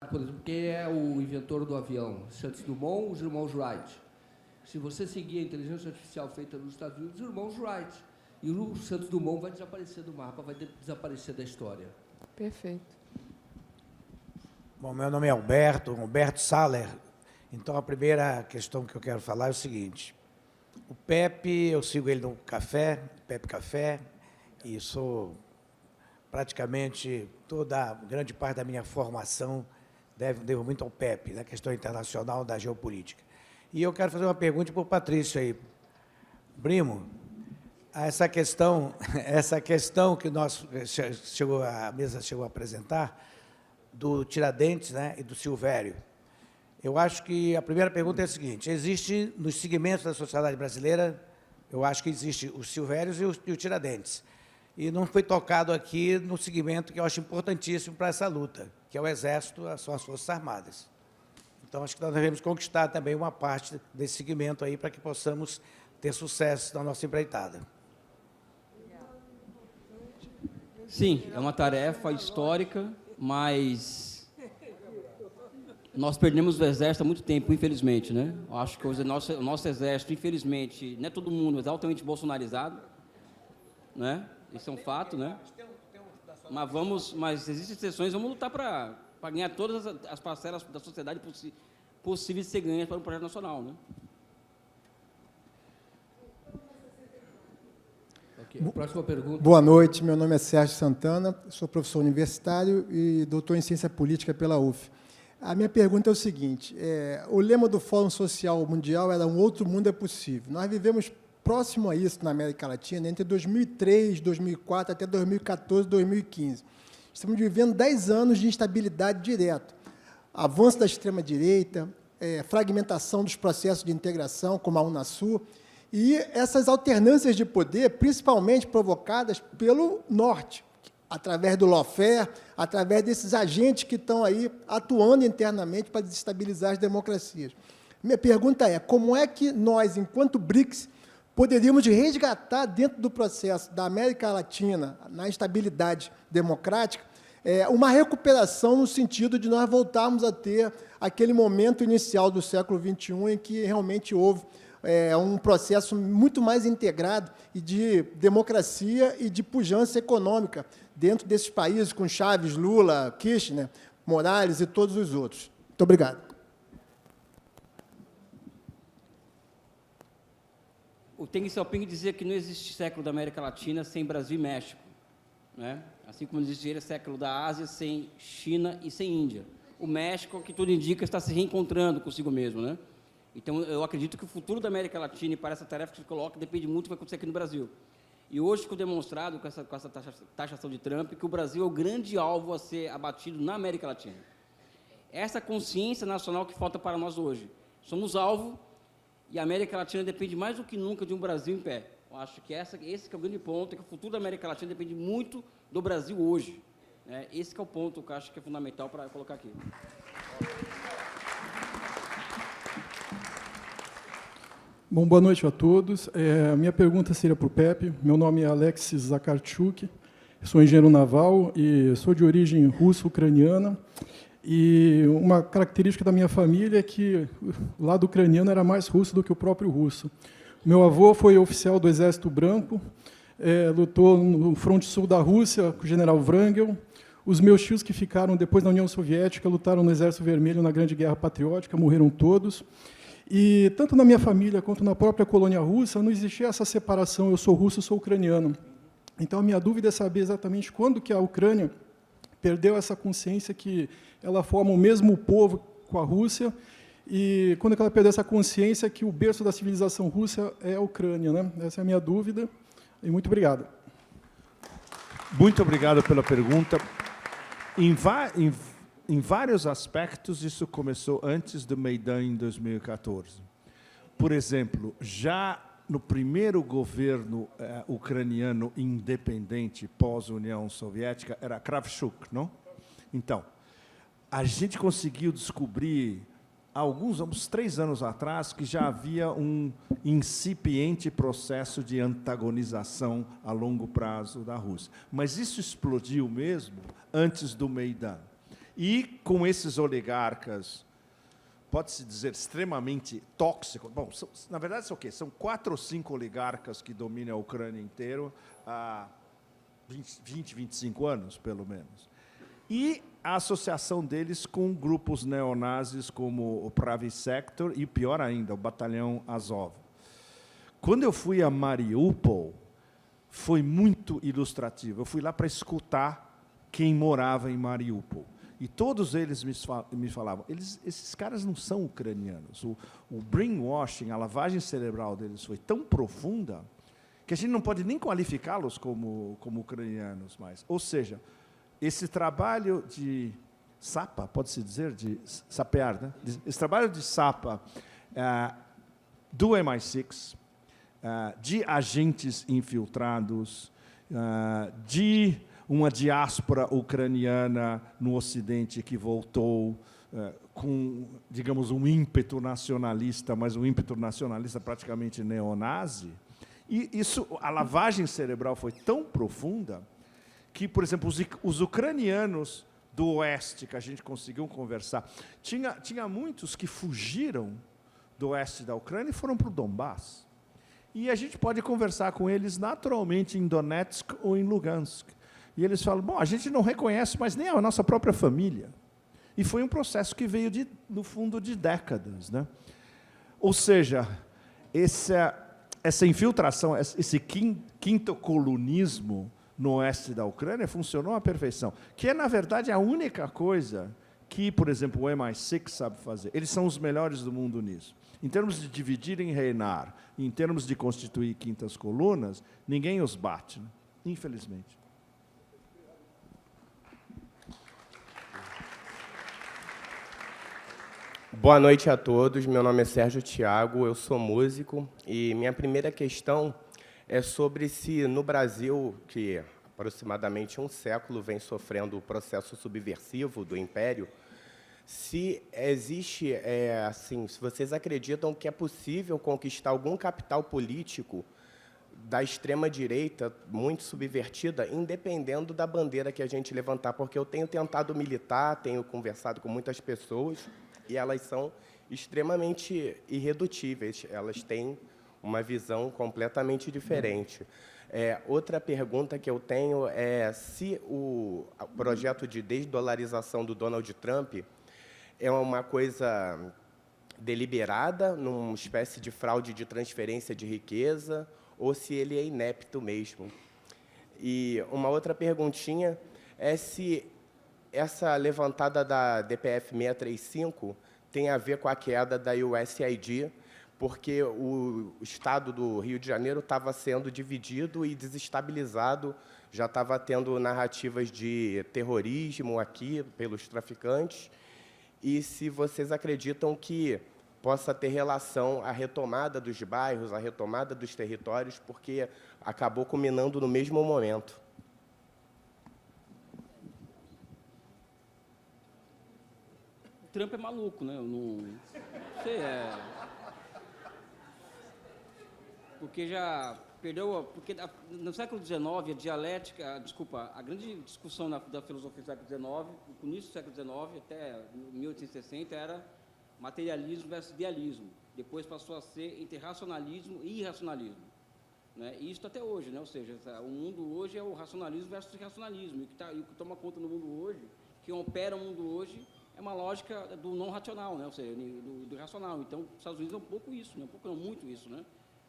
por exemplo, quem é o inventor do avião? Santos Dumont ou os irmãos Wright? Se você seguir a inteligência artificial feita nos Estados Unidos, os irmãos Wright. E o Santos Dumont vai desaparecer do mapa, vai desaparecer da história. Perfeito. Bom, meu nome é Alberto Saller. Então, a primeira questão que eu quero falar é o seguinte. O Pepe, eu sigo ele no Café, Pepe Café, e sou praticamente grande parte da minha formação devo muito ao Pepe, na questão internacional da geopolítica. E eu quero fazer uma pergunta para o Patrício aí. Primo, essa questão que a mesa chegou a apresentar, do Tiradentes, né, e do Silvério. Eu acho que a primeira pergunta é a seguinte: existe, nos segmentos da sociedade brasileira, eu acho que existe os Silvérios e o Tiradentes. E não foi tocado aqui no segmento que eu acho importantíssimo para essa luta, que é o Exército, são as Forças Armadas. Então, acho que nós devemos conquistar também uma parte desse segmento aí para que possamos ter sucesso na nossa empreitada. Sim, é uma tarefa histórica, mas nós perdemos o Exército há muito tempo, infelizmente, né? Eu acho que hoje o nosso Exército, infelizmente, não é todo mundo, mas é altamente bolsonarizado, né? Isso é um fato, né? Mas existem exceções, vamos lutar para ganhar todas as parcelas da sociedade possíveis de ser ganhas para o projeto nacional, né? Okay. Próxima pergunta. Boa noite, meu nome é Sérgio Santana, sou professor universitário e doutor em Ciência Política pela UF. A minha pergunta é o seguinte: o lema do Fórum Social Mundial era "um outro mundo é possível". Nós vivemos próximo a isso na América Latina, entre 2003, 2004, até 2014, 2015. Estamos vivendo 10 anos de instabilidade direta. Avanço da extrema-direita, fragmentação dos processos de integração, como a Unasul, e essas alternâncias de poder, principalmente provocadas pelo Norte, através do lawfare, através desses agentes que estão aí atuando internamente para desestabilizar as democracias. Minha pergunta é: como é que nós, enquanto BRICS, poderíamos resgatar dentro do processo da América Latina, na estabilidade democrática, uma recuperação no sentido de nós voltarmos a ter aquele momento inicial do século XXI em que realmente houve um processo muito mais integrado e de democracia e de pujança econômica dentro desses países, com Chaves, Lula, Kirchner, Morales e todos os outros. Muito obrigado. O Deng Xiaoping dizia que não existe século da América Latina sem Brasil e México, né? Assim como não existiria século da Ásia sem China e sem Índia. O México, que tudo indica, está se reencontrando consigo mesmo, né? Então, eu acredito que o futuro da América Latina, e para essa tarefa que se coloca, depende muito do que vai acontecer aqui no Brasil. E hoje ficou demonstrado, com essa taxação de Trump, que o Brasil é o grande alvo a ser abatido na América Latina. Essa consciência nacional que falta para nós hoje. Somos alvo, e a América Latina depende mais do que nunca de um Brasil em pé. Eu acho que esse que é o grande ponto, é que o futuro da América Latina depende muito do Brasil hoje. Né? Esse que é o ponto que eu acho que é fundamental para colocar aqui. Bom, boa noite a todos. A minha pergunta seria para o Pepe. Meu nome é Alexis Zakharchuk, sou engenheiro naval e sou de origem russo-ucraniana. E uma característica da minha família é que o lado ucraniano era mais russo do que o próprio russo. Meu avô foi oficial do Exército Branco, lutou no fronte sul da Rússia com o general Wrangel. Os meus tios que ficaram depois na União Soviética lutaram no Exército Vermelho na Grande Guerra Patriótica, morreram todos. E tanto na minha família quanto na própria colônia russa não existia essa separação, eu sou russo, eu sou ucraniano. Então, a minha dúvida é saber exatamente quando que a Ucrânia perdeu essa consciência que ela forma o mesmo povo com a Rússia, e quando ela perdeu essa consciência que o berço da civilização russa é a Ucrânia, né? Essa é a minha dúvida, e muito obrigado. Muito obrigado pela pergunta. Em vários aspectos, isso começou antes do Maidan, em 2014. Por exemplo, já no primeiro governo ucraniano independente pós-União Soviética, era Kravchuk, não? Então, a gente conseguiu descobrir, uns 3 anos atrás, que já havia um incipiente processo de antagonização a longo prazo da Rússia. Mas isso explodiu mesmo antes do Maidan. E com esses oligarcas, pode-se dizer, extremamente tóxicos. Bom, na verdade, são o quê? São 4 ou 5 oligarcas que dominam a Ucrânia inteira há 20, 25 anos, pelo menos. E a associação deles com grupos neonazis como o Pravý Sektor e, pior ainda, o Batalhão Azov. Quando eu fui a Mariupol, foi muito ilustrativo. Eu fui lá para escutar quem morava em Mariupol. E todos eles me falavam, esses caras não são ucranianos. O brainwashing, a lavagem cerebral deles foi tão profunda que a gente não pode nem qualificá-los como ucranianos mais. Ou seja, esse trabalho de sapa, pode-se dizer, de sapear, né? Esse trabalho de sapa do MI6, de agentes infiltrados, de uma diáspora ucraniana no Ocidente que voltou com, digamos, um ímpeto nacionalista, mas um ímpeto nacionalista praticamente neonazi. E isso, a lavagem cerebral foi tão profunda que, por exemplo, os ucranianos do Oeste, que a gente conseguiu conversar, tinha muitos que fugiram do Oeste da Ucrânia e foram para o Donbass. E a gente pode conversar com eles naturalmente em Donetsk ou em Lugansk. E eles falam, bom, a gente não reconhece mais nem a nossa própria família. E foi um processo que veio, no fundo, de décadas, né? Ou seja, essa infiltração, esse quintocolonismo no oeste da Ucrânia funcionou à perfeição, que é, na verdade, a única coisa que, por exemplo, o MI6 sabe fazer. Eles são os melhores do mundo nisso. Em termos de dividir e reinar, em termos de constituir quintas colunas, ninguém os bate, né? Infelizmente. Boa noite a todos, meu nome é Sérgio Thiago, eu sou músico e minha primeira questão é sobre se no Brasil, que aproximadamente um século vem sofrendo o processo subversivo do Império, se existe, assim, se vocês acreditam que é possível conquistar algum capital político da extrema-direita, muito subvertida, independendo da bandeira que a gente levantar, porque eu tenho tentado militar, tenho conversado com muitas pessoas, e elas são extremamente irredutíveis, elas têm uma visão completamente diferente. Outra pergunta que eu tenho é se o projeto de desdolarização do Donald Trump é uma coisa deliberada, numa espécie de fraude de transferência de riqueza, ou se ele é inepto mesmo. E uma outra perguntinha é se essa levantada da DPF 635 tem a ver com a queda da USAID, porque o Estado do Rio de Janeiro estava sendo dividido e desestabilizado, já estava tendo narrativas de terrorismo aqui pelos traficantes, e se vocês acreditam que possa ter relação a retomada dos bairros, a retomada dos territórios, porque acabou culminando no mesmo momento. Trump é maluco, né? Eu não sei, porque já perdeu, porque no século XIX a dialética, a grande discussão da filosofia do século XIX, no início do século XIX até 1860 era materialismo versus idealismo. Depois passou a ser entre racionalismo e irracionalismo, né? E isso até hoje, né? Ou seja, o mundo hoje é o racionalismo versus o irracionalismo. E o que toma conta no mundo hoje, que opera o mundo hoje, é uma lógica do não racional, né? Ou seja, do irracional. Então, os Estados Unidos é um pouco isso, né? Um pouco não, muito isso, né?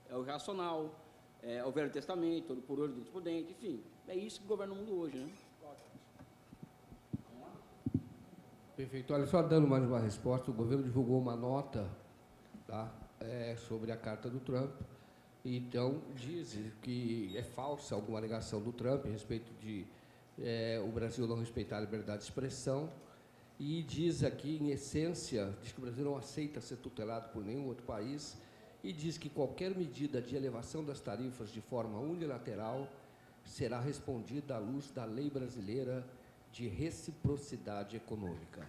É o irracional, é o Velho Testamento, por olho, dente por dente, enfim. É isso que governa o mundo hoje, né? Perfeito. Olha, só dando mais uma resposta, o governo divulgou uma nota, tá, sobre a carta do Trump. Então, diz que é falsa alguma alegação do Trump a respeito de o Brasil não respeitar a liberdade de expressão. E diz aqui, em essência, diz que o Brasil não aceita ser tutelado por nenhum outro país e diz que qualquer medida de elevação das tarifas de forma unilateral será respondida à luz da lei brasileira de reciprocidade econômica.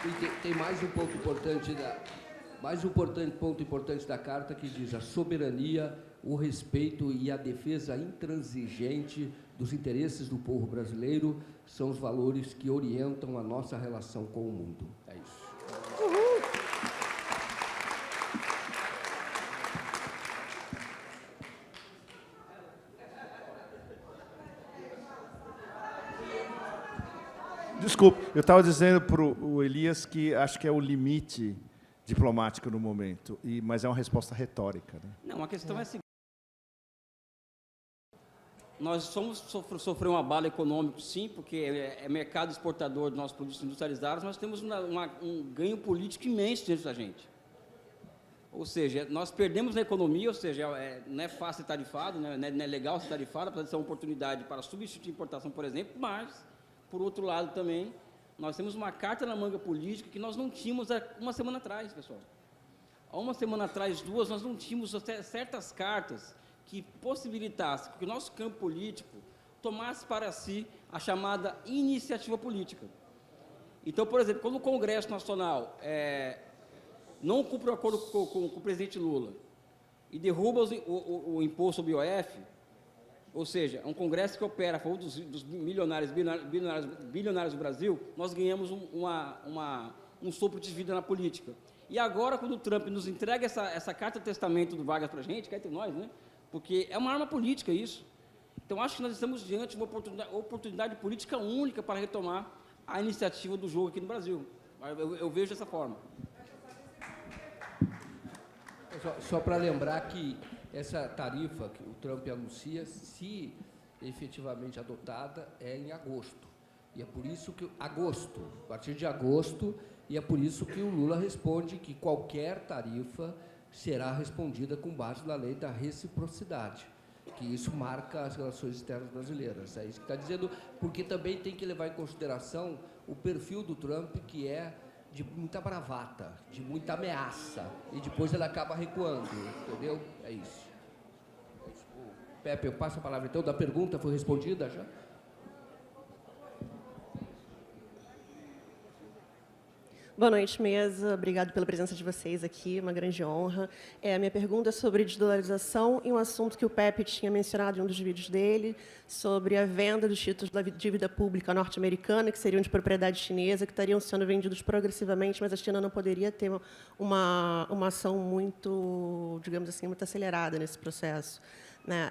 E tem mais um ponto importante ponto importante da carta que diz: a soberania, o respeito e a defesa intransigente dos interesses do povo brasileiro são os valores que orientam a nossa relação com o mundo. É isso. Desculpe, eu estava dizendo para o Elias que acho que é o limite diplomático no momento, mas é uma resposta retórica. Né? Não, a questão é a seguinte. Nós sofremos um abalo econômico, sim, porque é mercado exportador dos nossos produtos industrializados, mas temos um ganho político imenso dentro da gente. Ou seja, nós perdemos na economia, ou seja, não é fácil ser tarifado, não é legal ser tarifado, apesar de ser uma oportunidade para substituir importação, por exemplo, mas, por outro lado também, nós temos uma carta na manga política que nós não tínhamos há uma semana atrás, pessoal. Há uma semana atrás, duas, nós não tínhamos certas cartas que possibilitasse que o nosso campo político tomasse para si a chamada iniciativa política. Então, por exemplo, quando o Congresso Nacional não cumpre o acordo com o presidente Lula e derruba o imposto sobre o IOF, ou seja, é um Congresso que opera a favor dos bilionários do Brasil, nós ganhamos um sopro de vida na política. E agora, quando o Trump nos entrega essa carta de testamento do Vargas para a gente, cá entre nós, né? Porque é uma arma política isso. Então, acho que nós estamos diante de uma oportunidade política única para retomar a iniciativa do jogo aqui no Brasil. Eu vejo dessa forma. Só para lembrar que essa tarifa que o Trump anuncia, se efetivamente adotada, é em agosto. E é por isso que a partir de agosto, e é por isso que o Lula responde que qualquer tarifa será respondida com base na lei da reciprocidade, que isso marca as relações externas brasileiras. É isso que está dizendo, porque também tem que levar em consideração o perfil do Trump, que é de muita bravata, de muita ameaça, e depois ele acaba recuando, entendeu? É isso. Pepe, eu passo a palavra então, da pergunta foi respondida já? Boa noite, mesa. Obrigado pela presença de vocês aqui, uma grande honra. A minha pergunta é sobre desdolarização e um assunto que o Pepe tinha mencionado em um dos vídeos dele, sobre a venda dos títulos da dívida pública norte-americana, que seriam de propriedade chinesa, que estariam sendo vendidos progressivamente, mas a China não poderia ter uma ação muito, digamos assim, muito acelerada nesse processo, né?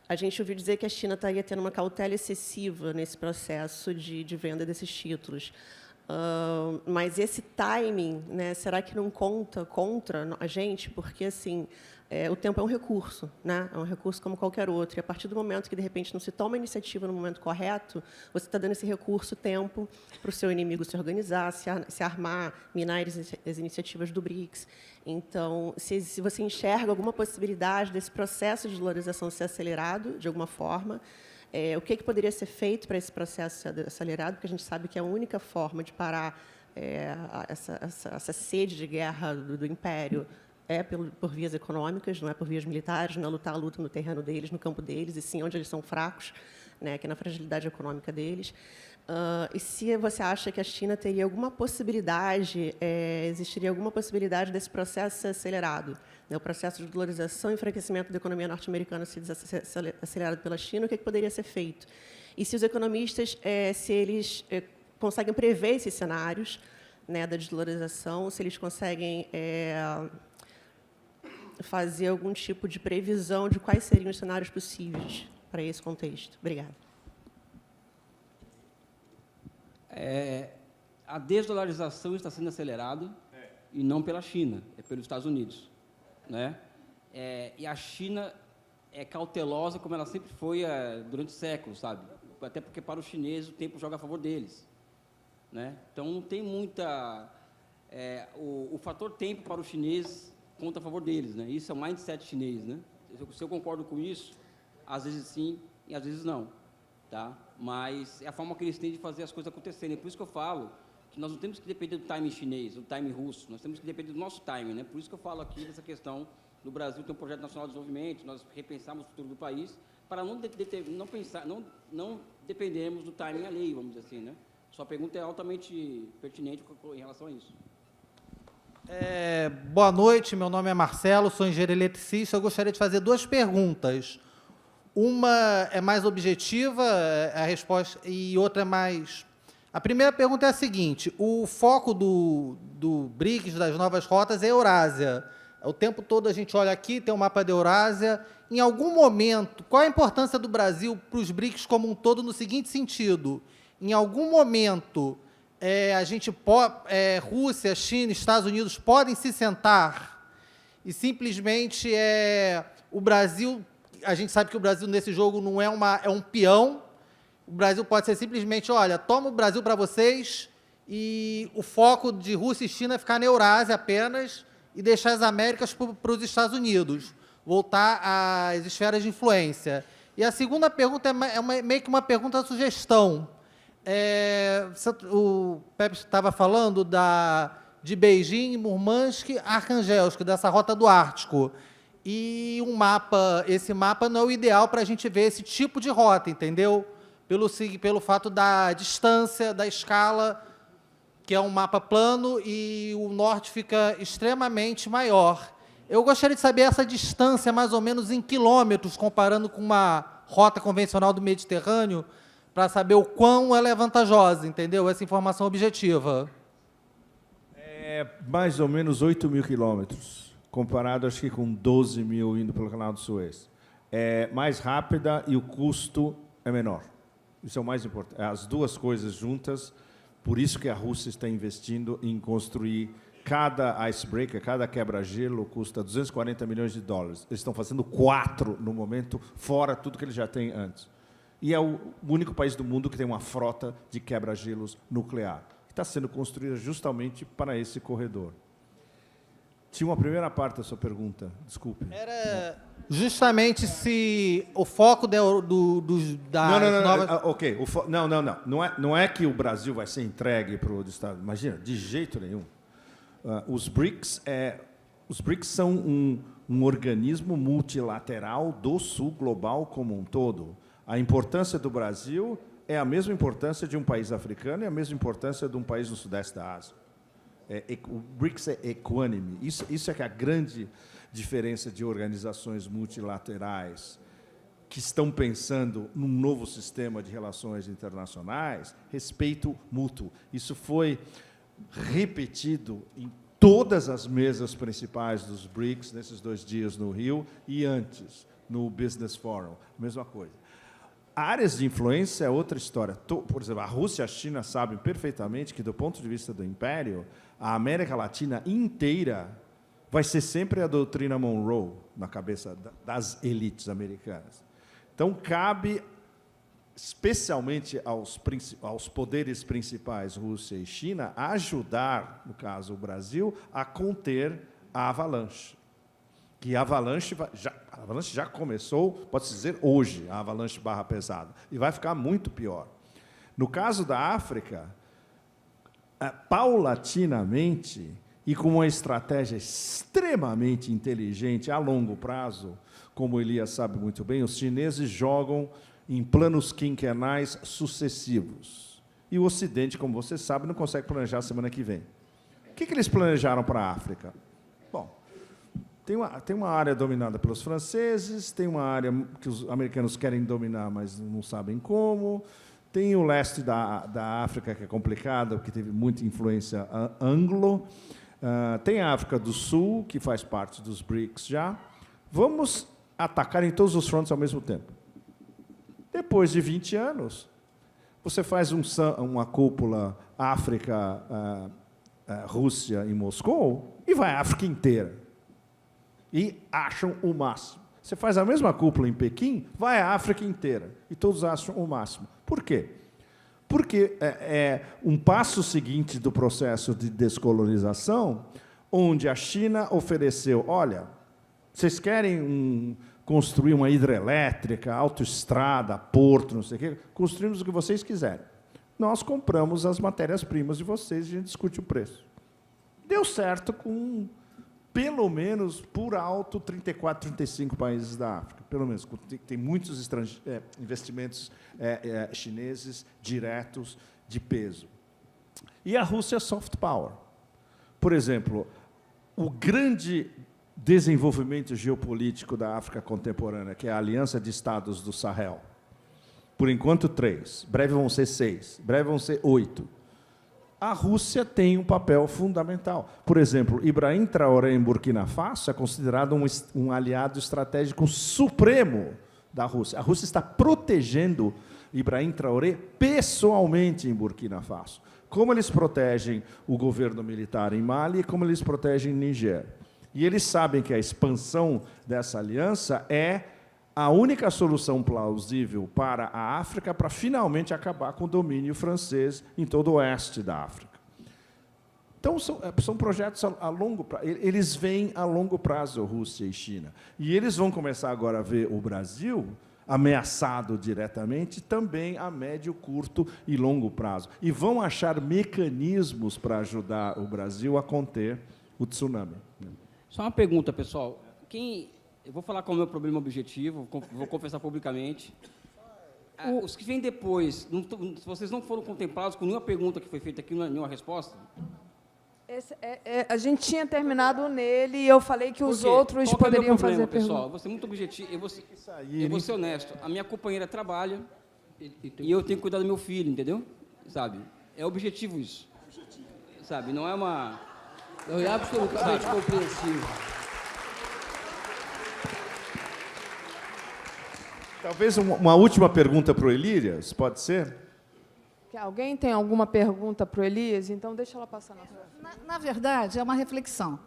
A gente ouviu dizer que a China estaria tendo uma cautela excessiva nesse processo de venda desses títulos. Mas esse timing, né, será que não conta contra a gente? Porque, assim, o tempo é um recurso, né? É um recurso como qualquer outro. E, a partir do momento que, de repente, não se toma a iniciativa no momento correto, você está dando esse recurso, tempo, para o seu inimigo se organizar, se armar, minar as iniciativas do BRICS. Então, se você enxerga alguma possibilidade desse processo de dolarização ser acelerado, de alguma forma, o que poderia ser feito para esse processo ser acelerado? Porque a gente sabe que a única forma de parar essa sede de guerra do Império é por vias econômicas, não é por vias militares, não é lutar a luta no terreno deles, no campo deles, e sim onde eles são fracos, né, que é na fragilidade econômica deles. E se você acha que a China teria alguma possibilidade, existiria alguma possibilidade desse processo ser acelerado, né, o processo de dolarização e enfraquecimento da economia norte-americana ser acelerado pela China, o que poderia ser feito? E se os economistas, se eles conseguem prever esses cenários, né, da desdolarização, se eles conseguem fazer algum tipo de previsão de quais seriam os cenários possíveis para esse contexto. Obrigada. A desdolarização está sendo acelerada e não pela China, é pelos Estados Unidos, né? E a China é cautelosa como ela sempre foi durante séculos, sabe? Até porque para os chineses o tempo joga a favor deles, né? Então não tem muita o fator tempo para os chineses conta a favor deles, né? Isso é o mindset chinês, né? Se eu concordo com isso, às vezes sim e às vezes não, tá? Mas é a forma que eles têm de fazer as coisas acontecerem. Por isso que eu falo que nós não temos que depender do time chinês, do time russo, nós temos que depender do nosso time, né? Por isso que eu falo aqui dessa questão do Brasil ter um projeto nacional de desenvolvimento, nós repensarmos o futuro do país, para não dependermos do timing alheio, vamos dizer assim, né? Sua pergunta é altamente pertinente em relação a isso. Boa noite, meu nome é Marcelo, sou engenheiro eletricista. Eu gostaria de fazer 2 perguntas. Uma é mais objetiva, a resposta, e outra é mais... A primeira pergunta é a seguinte: o foco do BRICS, das novas rotas, é a Eurásia. O tempo todo a gente olha aqui, tem o mapa da Eurásia. Em algum momento, qual a importância do Brasil para os BRICS como um todo, no seguinte sentido: em algum momento, Rússia, China, Estados Unidos podem se sentar e simplesmente o Brasil, a gente sabe que o Brasil nesse jogo não é um peão. O Brasil pode ser simplesmente, olha, toma o Brasil para vocês e o foco de Rússia e China é ficar na Eurásia apenas e deixar as Américas para os Estados Unidos, voltar às esferas de influência. E a segunda pergunta meio que uma pergunta-sugestão. O Pepe estava falando de Beijing, Murmansk, Arcangelsk, dessa rota do Ártico. E esse mapa não é o ideal para a gente ver esse tipo de rota, entendeu? Pelo fato da distância, da escala, que é um mapa plano, e o norte fica extremamente maior. Eu gostaria de saber essa distância, mais ou menos em quilômetros, comparando com uma rota convencional do Mediterrâneo, para saber o quão ela é vantajosa, entendeu? Essa informação objetiva. É mais ou menos 8.000 quilômetros, comparado, acho que, com 12.000 indo pelo Canal do Suez. É mais rápida e o custo é menor. Isso é o mais importante. As duas coisas juntas, por isso que a Rússia está investindo em construir cada icebreaker, cada quebra-gelo custa $240 milhões. Eles estão fazendo 4 no momento, fora tudo que eles já têm antes. E é o único país do mundo que tem uma frota de quebra-gelos nuclear, que está sendo construída justamente para esse corredor. Tinha uma primeira parte da sua pergunta, desculpe. Era justamente se o foco das novas... Ok, não é que o Brasil vai ser entregue para o Estado. Imagina, de jeito nenhum. Os BRICS são um organismo multilateral do Sul global como um todo. A importância do Brasil é a mesma importância de um país africano e a mesma importância de um país do Sudeste da Ásia. O BRICS é equânime. Isso é que é a grande diferença de organizações multilaterais que estão pensando num novo sistema de relações internacionais, respeito mútuo. Isso foi repetido em todas as mesas principais dos BRICS, nesses 2 dias no Rio, e antes, no Business Forum, mesma coisa. Áreas de influência é outra história. Por exemplo, a Rússia e a China sabem perfeitamente que, do ponto de vista do Império, a América Latina inteira vai ser sempre a doutrina Monroe na cabeça das elites americanas. Então, cabe especialmente aos poderes principais, Rússia e China, a ajudar, no caso o Brasil, a conter a avalanche. Que a avalanche já começou, pode-se dizer, hoje, a avalanche barra pesada, e vai ficar muito pior. No caso da África, paulatinamente, e com uma estratégia extremamente inteligente a longo prazo, como o Elias sabe muito bem, os chineses jogam em planos quinquenais sucessivos. E o Ocidente, como você sabe, não consegue planejar a semana que vem. O que eles planejaram para a África? Bom, tem uma área dominada pelos franceses, tem uma área que os americanos querem dominar, mas não sabem como. Tem o leste da África, que é complicado, porque teve muita influência anglo. Tem a África do Sul, que faz parte dos BRICS já. Vamos atacar em todos os frontes ao mesmo tempo. Depois de 20 anos, você faz uma cúpula África, Rússia e Moscou, e vai a África inteira. E acham o máximo. Você faz a mesma cúpula em Pequim, vai a África inteira, e todos acham o máximo. Por quê? Porque é um passo seguinte do processo de descolonização, onde a China ofereceu, olha, vocês querem construir uma hidrelétrica, autoestrada, porto, não sei o quê, construímos o que vocês quiserem. Nós compramos as matérias-primas de vocês e a gente discute o preço. Deu certo com, pelo menos, por alto, 34, 35 países da África. Pelo menos. Tem muitos investimentos chineses diretos de peso. E a Rússia soft power. Por exemplo, o grande desenvolvimento geopolítico da África contemporânea, que é a Aliança de Estados do Sahel. Por enquanto, 3. Breve vão ser 6. Breve vão ser 8. A Rússia tem um papel fundamental. Por exemplo, Ibrahim Traoré, em Burkina Faso, é considerado um aliado estratégico supremo da Rússia. A Rússia está protegendo Ibrahim Traoré pessoalmente em Burkina Faso. Como eles protegem o governo militar em Mali e como eles protegem Níger. E eles sabem que a expansão dessa aliança é a única solução plausível para a África para finalmente acabar com o domínio francês em todo o oeste da África. Então, são projetos a longo prazo. Eles vêm a longo prazo, Rússia e China. E eles vão começar agora a ver o Brasil ameaçado diretamente também a médio, curto e longo prazo. E vão achar mecanismos para ajudar o Brasil a conter o tsunami. Só uma pergunta, pessoal. Eu vou falar qual é o meu problema objetivo, vou confessar publicamente. Os que vêm depois, vocês não foram contemplados com nenhuma pergunta que foi feita aqui, nenhuma resposta? A gente tinha terminado nele e eu falei que os outros poderiam fazer perguntas. Pessoal, eu vou ser muito objetivo, eu vou ser honesto. A minha companheira trabalha e eu tenho que cuidar do meu filho, entendeu? Sabe? É objetivo isso. Sabe? Não é uma... Não, é absolutamente compreensível. Talvez uma última pergunta para o Elírias, pode ser? Alguém tem alguma pergunta para o Elias? Então, deixa ela passar na frente. Na verdade, é uma reflexão.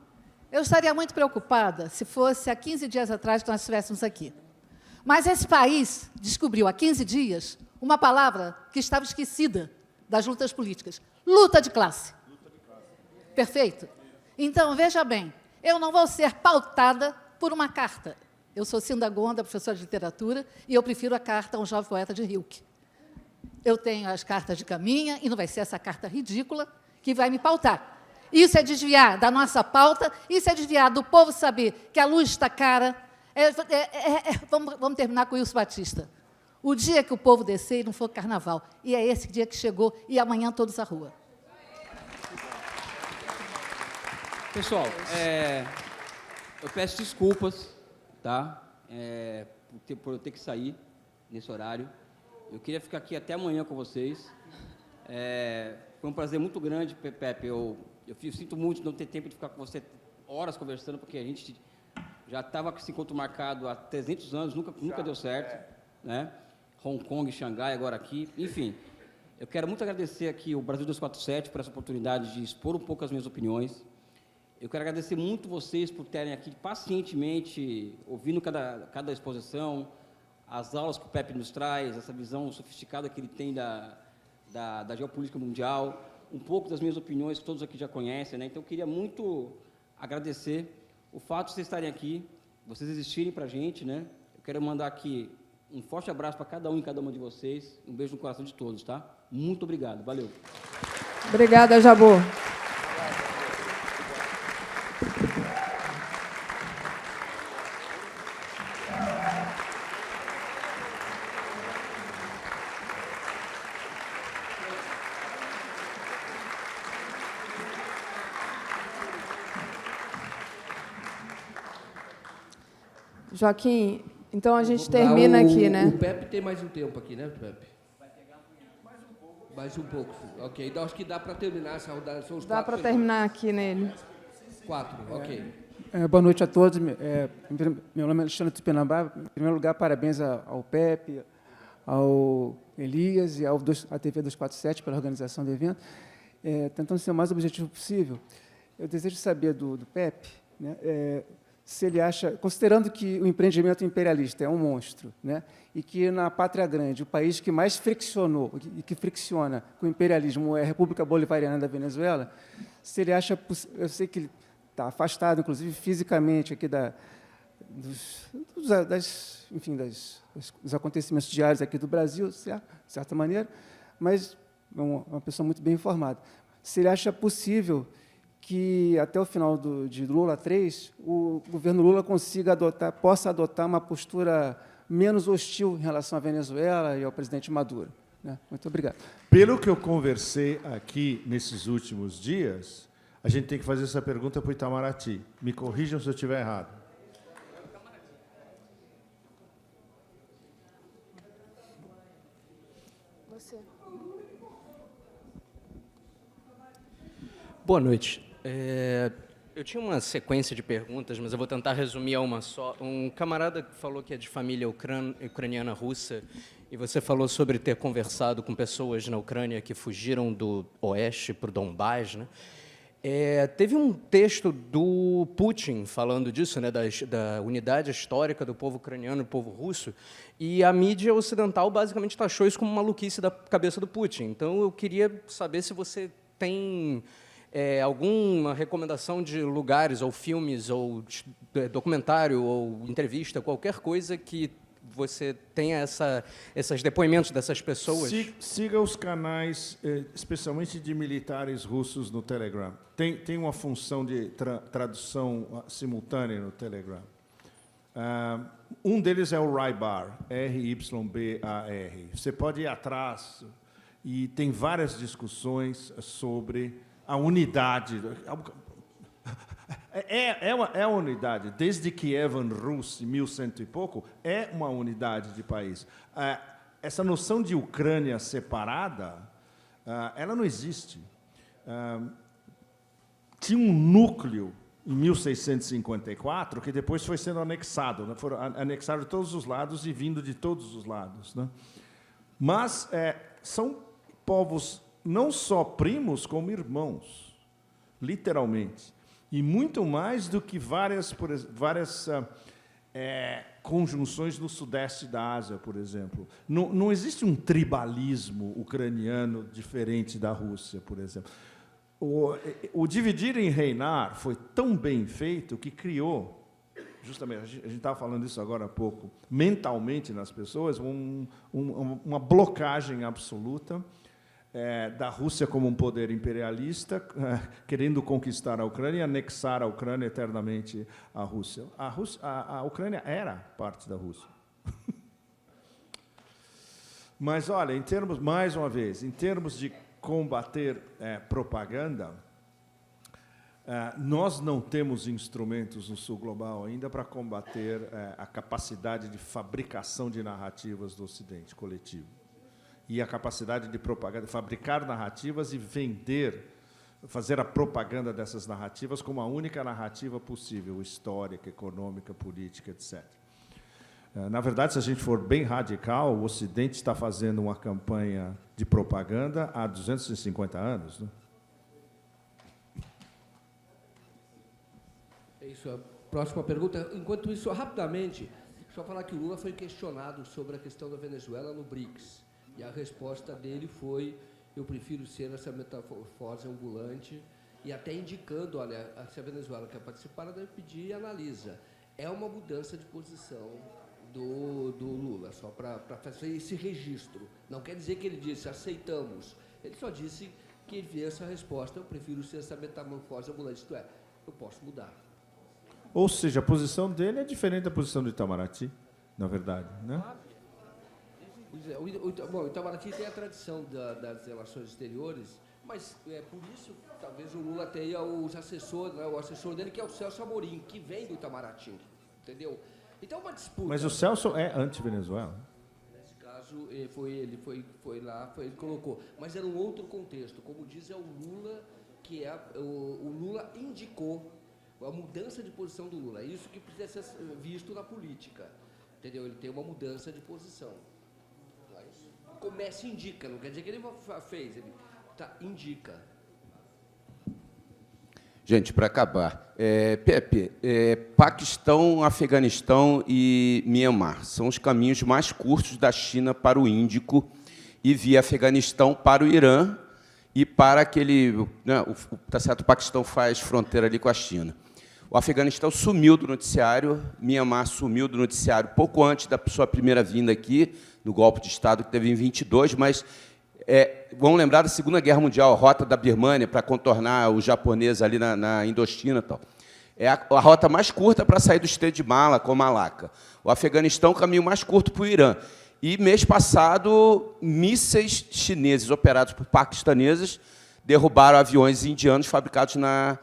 Eu estaria muito preocupada se fosse há 15 dias atrás que nós estivéssemos aqui. Mas esse país descobriu há 15 dias uma palavra que estava esquecida das lutas políticas. Luta de classe. Perfeito? Então, veja bem, eu não vou ser pautada por uma carta. Eu sou Cinda Gonda, professora de literatura, e eu prefiro a carta a um jovem poeta de Rilke. Eu tenho as cartas de Caminha, e não vai ser essa carta ridícula que vai me pautar. Isso é desviar da nossa pauta, isso é desviar do povo saber que a luz está cara. Vamos terminar com o Wilson Batista. O dia que o povo descer não for carnaval, e é esse dia que chegou, e amanhã todos à rua. Pessoal, eu peço desculpas, tá? Por eu ter que sair nesse horário. Eu queria ficar aqui até amanhã com vocês. Foi um prazer muito grande, Pepe. Eu sinto muito não ter tempo de ficar com você horas conversando, porque a gente já estava com esse encontro marcado há 300 anos, nunca deu certo. Né? Hong Kong, Xangai, agora aqui. Enfim, eu quero muito agradecer aqui o Brasil 247 por essa oportunidade de expor um pouco as minhas opiniões. Eu quero agradecer muito vocês por terem aqui pacientemente ouvindo cada exposição, as aulas que o Pepe nos traz, essa visão sofisticada que ele tem da geopolítica mundial, um pouco das minhas opiniões que todos aqui já conhecem. Né? Então, eu queria muito agradecer o fato de vocês estarem aqui, vocês existirem para a gente. Né? Eu quero mandar aqui um forte abraço para cada um e cada uma de vocês, um beijo no coração de todos. Tá? Muito obrigado. Valeu. Obrigada, Jabor. Joaquim, então a gente termina aqui, né? O Pepe tem mais um tempo aqui, né, Pepe? Vai pegar mais um pouco. Ok, então acho que dá para terminar essa rodada. São os dá para terminar aqui nele. 4, ok. Boa noite a todos. Meu nome é Alexandre Tupinambá. Em primeiro lugar, parabéns ao Pepe, ao Elias e à TV 247 pela organização do evento. Tentando ser o mais objetivo possível, eu desejo saber do Pepe, né, se ele acha, considerando que o empreendimento imperialista é um monstro, né, e que na Pátria Grande, o país que mais friccionou e que fricciona com o imperialismo é a República Bolivariana da Venezuela, se ele acha, eu sei que ele está afastado, inclusive fisicamente, aqui dos acontecimentos diários aqui do Brasil, de certa maneira, mas é uma pessoa muito bem informada. Se ele acha possível que, até o final de Lula 3, o governo Lula possa adotar uma postura menos hostil em relação à Venezuela e ao presidente Maduro. Né? Muito obrigado. Pelo que eu conversei aqui nesses últimos dias, a gente tem que fazer essa pergunta para o Itamaraty. Me corrijam se eu estiver errado. Você. Boa noite. Eu tinha uma sequência de perguntas, mas eu vou tentar resumir a uma só. Um camarada falou que é de família ucraniana russa, e você falou sobre ter conversado com pessoas na Ucrânia que fugiram do oeste para o Donbás, né? Teve um texto do Putin falando disso, né, da unidade histórica do povo ucraniano e do povo russo, e a mídia ocidental basicamente taxou isso como maluquice da cabeça do Putin. Então, eu queria saber se você tem alguma recomendação de lugares, ou filmes, ou documentário, ou entrevista, qualquer coisa que você tenha esses depoimentos dessas pessoas. Siga os canais, especialmente de militares russos, no Telegram. Tem uma função de tradução simultânea no Telegram. Um deles é o Rybar, R-Y-B-A-R. Você pode ir atrás, e tem várias discussões sobre a unidade. É uma unidade. Desde Kievan Rus, em 1100 e pouco, é uma unidade de país. Essa noção de Ucrânia separada, ela não existe. Tinha um núcleo em 1654 que depois foi sendo anexado, né? Foram anexados de todos os lados e vindo de todos os lados, né? Mas são povos não só primos, como irmãos, literalmente. E muito mais do que várias conjunções no sudeste da Ásia, por exemplo. Não existe um tribalismo ucraniano diferente da Rússia, por exemplo. O dividir em reinar foi tão bem feito que criou, justamente, a gente estava falando isso agora há pouco, mentalmente nas pessoas, uma blocagem absoluta da Rússia como um poder imperialista, querendo conquistar a Ucrânia e anexar a Ucrânia eternamente à Rússia. A Ucrânia era parte da Rússia. Mas, olha, mais uma vez, em termos de combater propaganda, nós não temos instrumentos no Sul Global ainda para combater a capacidade de fabricação de narrativas do Ocidente coletivo. E a capacidade de propaganda, fabricar narrativas e fazer a propaganda dessas narrativas como a única narrativa possível, histórica, econômica, política, etc. Na verdade, se a gente for bem radical, o Ocidente está fazendo uma campanha de propaganda há 250 anos, né? É isso. A próxima pergunta. Enquanto isso, rapidamente, só falar que o Lula foi questionado sobre a questão da Venezuela no BRICS. E a resposta dele foi: eu prefiro ser essa metamorfose ambulante, e até indicando, olha, se a Venezuela quer participar, ela deve pedir e analisa. É uma mudança de posição do Lula, só para fazer esse registro. Não quer dizer que ele disse, aceitamos. Ele só disse que ele fez essa resposta: eu prefiro ser essa metamorfose ambulante. Isto é, eu posso mudar. Ou seja, a posição dele é diferente da posição do Itamaraty, na verdade, né? Bom, o Itamaraty tem a tradição das relações exteriores, mas por isso talvez o Lula tenha os assessores, né, o assessor dele, que é o Celso Amorim, que vem do Itamaraty, entendeu? Então é uma disputa. Mas o Celso é anti-Venezuela? Nesse caso, ele foi lá, ele colocou. Mas era um outro contexto. Como diz, é o Lula, que o Lula indicou a mudança de posição do Lula. É isso que precisa ser visto na política, entendeu? Ele tem uma mudança de posição. Começa e indica, não quer dizer que ele fez, ele indica. Gente, para acabar, Pepe, Paquistão, Afeganistão e Mianmar são os caminhos mais curtos da China para o Índico, e via Afeganistão para o Irã e para aquele... Né, tá certo, o Paquistão faz fronteira ali com a China. O Afeganistão sumiu do noticiário, Mianmar sumiu do noticiário pouco antes da sua primeira vinda aqui, no golpe de Estado que teve em 22, mas vamos lembrar da Segunda Guerra Mundial, a rota da Birmânia para contornar os japoneses ali na Indochina e tal. É a rota mais curta para sair do Estreito de Mala, com Malaca. O Afeganistão, o caminho mais curto para o Irã. E, mês passado, mísseis chineses operados por paquistaneses derrubaram aviões indianos fabricados na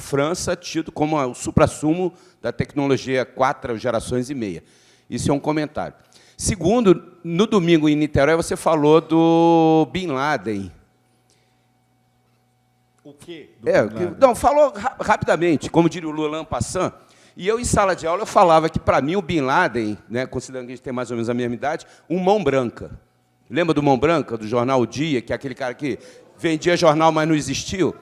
França, tido como o suprassumo da tecnologia 4 gerações e meia. Isso é um comentário. Segundo, no domingo em Niterói, você falou do Bin Laden. O quê? Não, falou rapidamente, como diria o Lula en passant. E eu, em sala de aula, eu falava que, para mim, o Bin Laden, né, considerando que a gente tem mais ou menos a mesma idade, um mão branca. Lembra do Mão Branca, do jornal O Dia, que é aquele cara que vendia jornal, mas não existiu?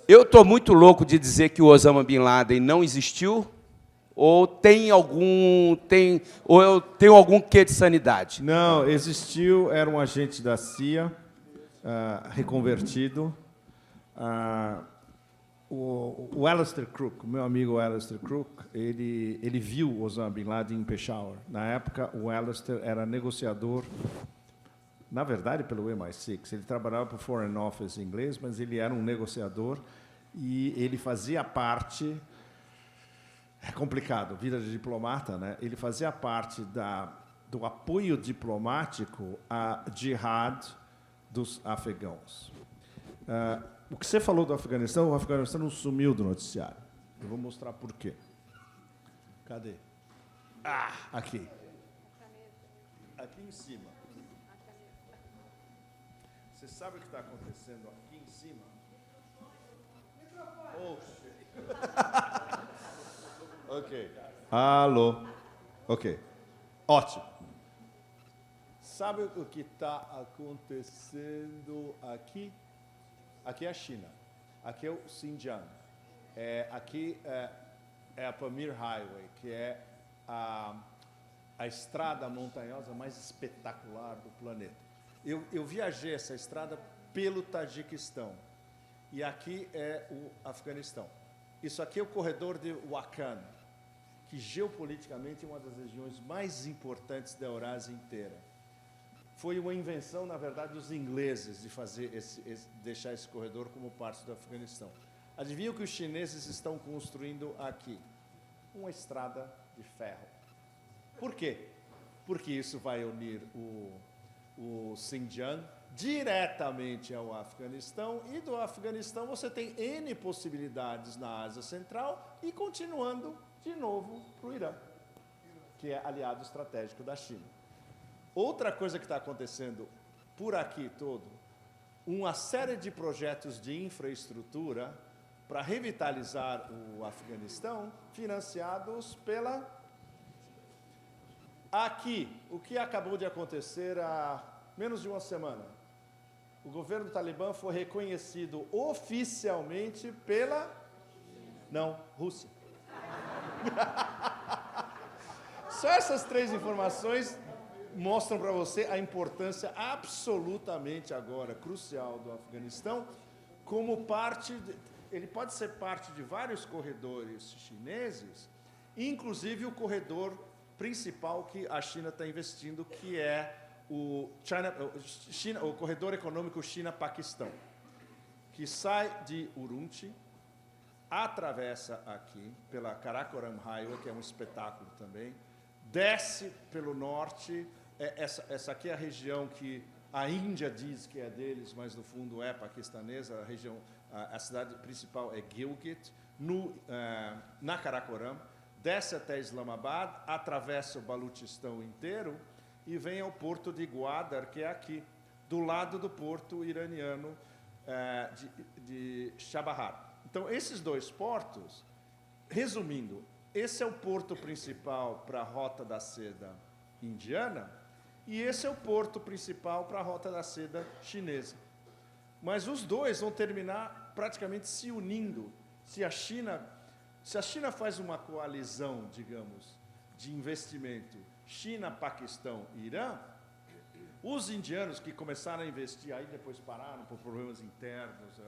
Eu estou muito louco de dizer que o Osama Bin Laden não existiu, ou tem algum quê de sanidade? Não, existiu, era um agente da CIA, reconvertido. O Alistair Crook, o meu amigo Alistair Crook, ele viu o Osama Bin Laden em Peshawar. Na época, o Alistair era negociador, na verdade, pelo MI6. Ele trabalhava para o Foreign Office inglês, mas ele era um negociador e ele fazia parte... É complicado, vida de diplomata, né? Ele fazia parte do apoio diplomático à jihad dos afegãos. O que você falou do Afeganistão, o Afeganistão não sumiu do noticiário. Eu vou mostrar por quê. Cadê? Aqui. Aqui em cima. Você sabe o que está acontecendo aqui em cima? Ok. Alô. Ok. Ótimo. Sabe o que está acontecendo aqui? Aqui é a China. Aqui é o Xinjiang. Aqui é a Pamir Highway, que é a estrada montanhosa mais espetacular do planeta. Eu viajei essa estrada pelo Tajiquistão. E aqui é o Afeganistão. Isso aqui é o corredor de Wakhan, que geopoliticamente é uma das regiões mais importantes da Eurásia inteira. Foi uma invenção, na verdade, dos ingleses de fazer deixar esse corredor como parte do Afeganistão. Adivinha o que os chineses estão construindo aqui? Uma estrada de ferro. Por quê? Porque isso vai unir o Xinjiang diretamente ao Afeganistão, e do Afeganistão você tem N possibilidades na Ásia Central e continuando de novo para o Irã, que é aliado estratégico da China. Outra coisa que está acontecendo por aqui todo, uma série de projetos de infraestrutura para revitalizar o Afeganistão, financiados pela... Aqui, o que acabou de acontecer há menos de uma semana. O governo talibã foi reconhecido oficialmente pela... Não, Rússia. Só essas 3 informações mostram para você a importância absolutamente agora crucial do Afeganistão como parte... Ele pode ser parte de vários corredores chineses, inclusive o corredor principal que a China está investindo, que é o corredor econômico China-Paquistão, que sai de Urumqi, atravessa aqui pela Karakoram Highway, que é um espetáculo também, desce pelo norte. Essa aqui é a região que a Índia diz que é deles, mas no fundo é paquistanesa. A cidade principal é Gilgit, na Karakoram, desce até Islamabad, atravessa o Baluchistão inteiro e vem ao porto de Gwadar, que é aqui, do lado do porto iraniano de Chabahar. Então, esses 2 portos, resumindo, esse é o porto principal para a Rota da Seda indiana e esse é o porto principal para a Rota da Seda chinesa. Mas os 2 vão terminar praticamente se unindo. Se a China faz uma coalizão, digamos, de investimento China, Paquistão e Irã, os indianos que começaram a investir aí, depois pararam por problemas internos,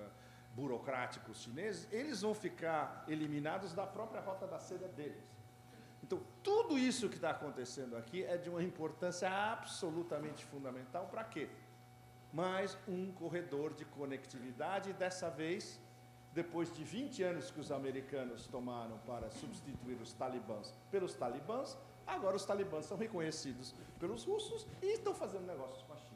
burocráticos chineses, eles vão ficar eliminados da própria Rota da Seda deles. Então, tudo isso que está acontecendo aqui é de uma importância absolutamente fundamental. Para quê? Mais um corredor de conectividade, dessa vez, depois de 20 anos que os americanos tomaram para substituir os talibãs pelos talibãs, agora os talibãs são reconhecidos pelos russos e estão fazendo negócios com a China.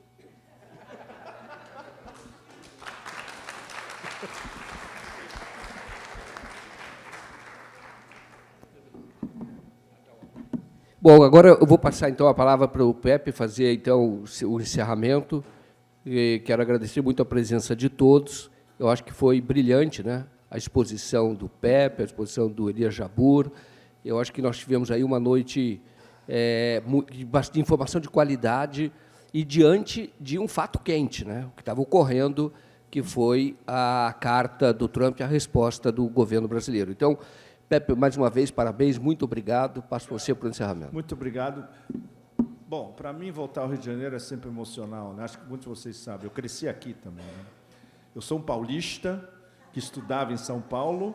Bom, agora eu vou passar, então, a palavra para o Pepe fazer, então, o encerramento. E quero agradecer muito a presença de todos. Eu acho que foi brilhante, né? A exposição do Pepe, a exposição do Elias Jabbour. Eu acho que nós tivemos aí uma noite de informação de qualidade e diante de um fato quente, né? O que estava ocorrendo, que foi a carta do Trump e a resposta do governo brasileiro. Então, Pepe, mais uma vez, parabéns, muito obrigado. Passo você para o encerramento. Muito obrigado. Bom, para mim, voltar ao Rio de Janeiro é sempre emocional, né? Acho que muitos de vocês sabem. Eu cresci aqui também, né? Eu sou um paulista que estudava em São Paulo,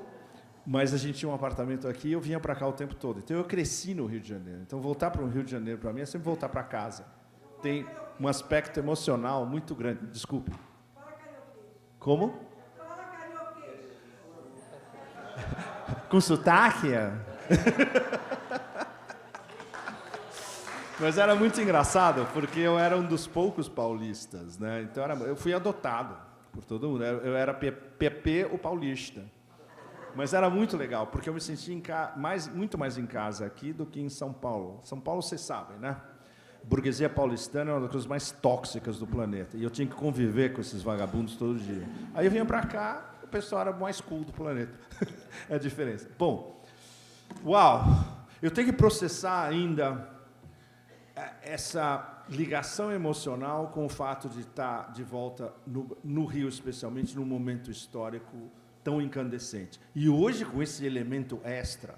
mas a gente tinha um apartamento aqui e eu vinha para cá o tempo todo. Então, eu cresci no Rio de Janeiro. Então, voltar para o Rio de Janeiro, para mim, é sempre voltar para casa. Tem um aspecto emocional muito grande. Desculpe. Como? Com sotaque? Mas era muito engraçado, porque eu era um dos poucos paulistas, né? Então, eu fui adotado por todo mundo. Eu era PP, o paulista. Mas era muito legal, porque eu me senti muito mais em casa aqui do que em São Paulo. São Paulo, vocês sabem, né? Burguesia paulistana é uma das coisas mais tóxicas do planeta. E eu tinha que conviver com esses vagabundos todo dia. Aí eu vinha para cá, o pessoal era mais cool do planeta. É a diferença. Bom, uau! Eu tenho que processar ainda essa ligação emocional com o fato de estar de volta no Rio, especialmente, num momento histórico tão incandescente. E hoje, com esse elemento extra,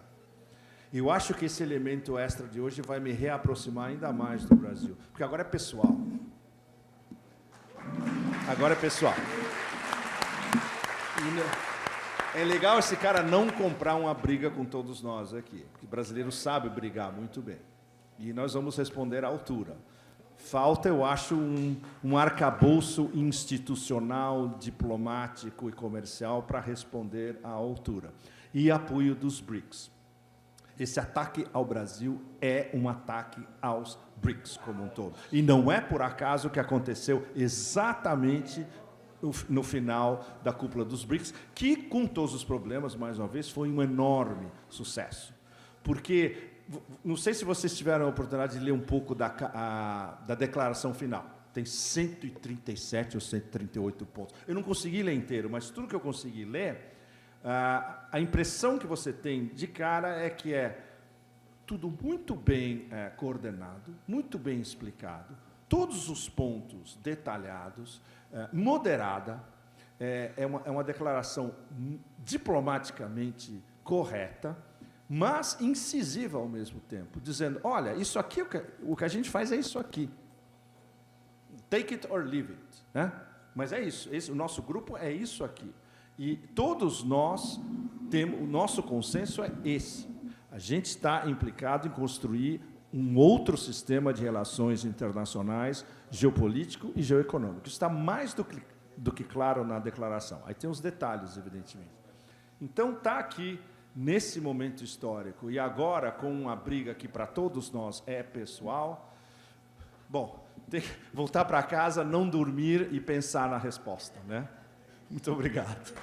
eu acho que esse elemento extra de hoje vai me reaproximar ainda mais do Brasil. Porque agora é pessoal. Agora é pessoal. É legal esse cara não comprar uma briga com todos nós aqui. Porque o brasileiro sabe brigar muito bem. E nós vamos responder à altura. Falta, eu acho, um arcabouço institucional, diplomático e comercial para responder à altura. E apoio dos BRICS. Esse ataque ao Brasil é um ataque aos BRICS como um todo. E não é por acaso que aconteceu exatamente no final da cúpula dos BRICS, que, com todos os problemas, mais uma vez, foi um enorme sucesso. Porque, não sei se vocês tiveram a oportunidade de ler um pouco da declaração final. Tem 137 ou 138 pontos. Eu não consegui ler inteiro, mas tudo que eu consegui ler, a impressão que você tem de cara é que é tudo muito bem coordenado, muito bem explicado, todos os pontos detalhados, moderada, é uma declaração diplomaticamente correta, mas incisiva ao mesmo tempo, dizendo, olha, isso aqui, o que a gente faz é isso aqui. Take it or leave it. Né? Mas é isso, o nosso grupo é isso aqui. E todos nós temos, o nosso consenso é esse. A gente está implicado em construir um outro sistema de relações internacionais, geopolítico e geoeconômico. Isso está mais do que claro na declaração. Aí tem os detalhes, evidentemente. Então, está aqui, nesse momento histórico, e agora, com uma briga que para todos nós é pessoal, bom, tem que voltar para casa, não dormir e pensar na resposta, né? Muito obrigado.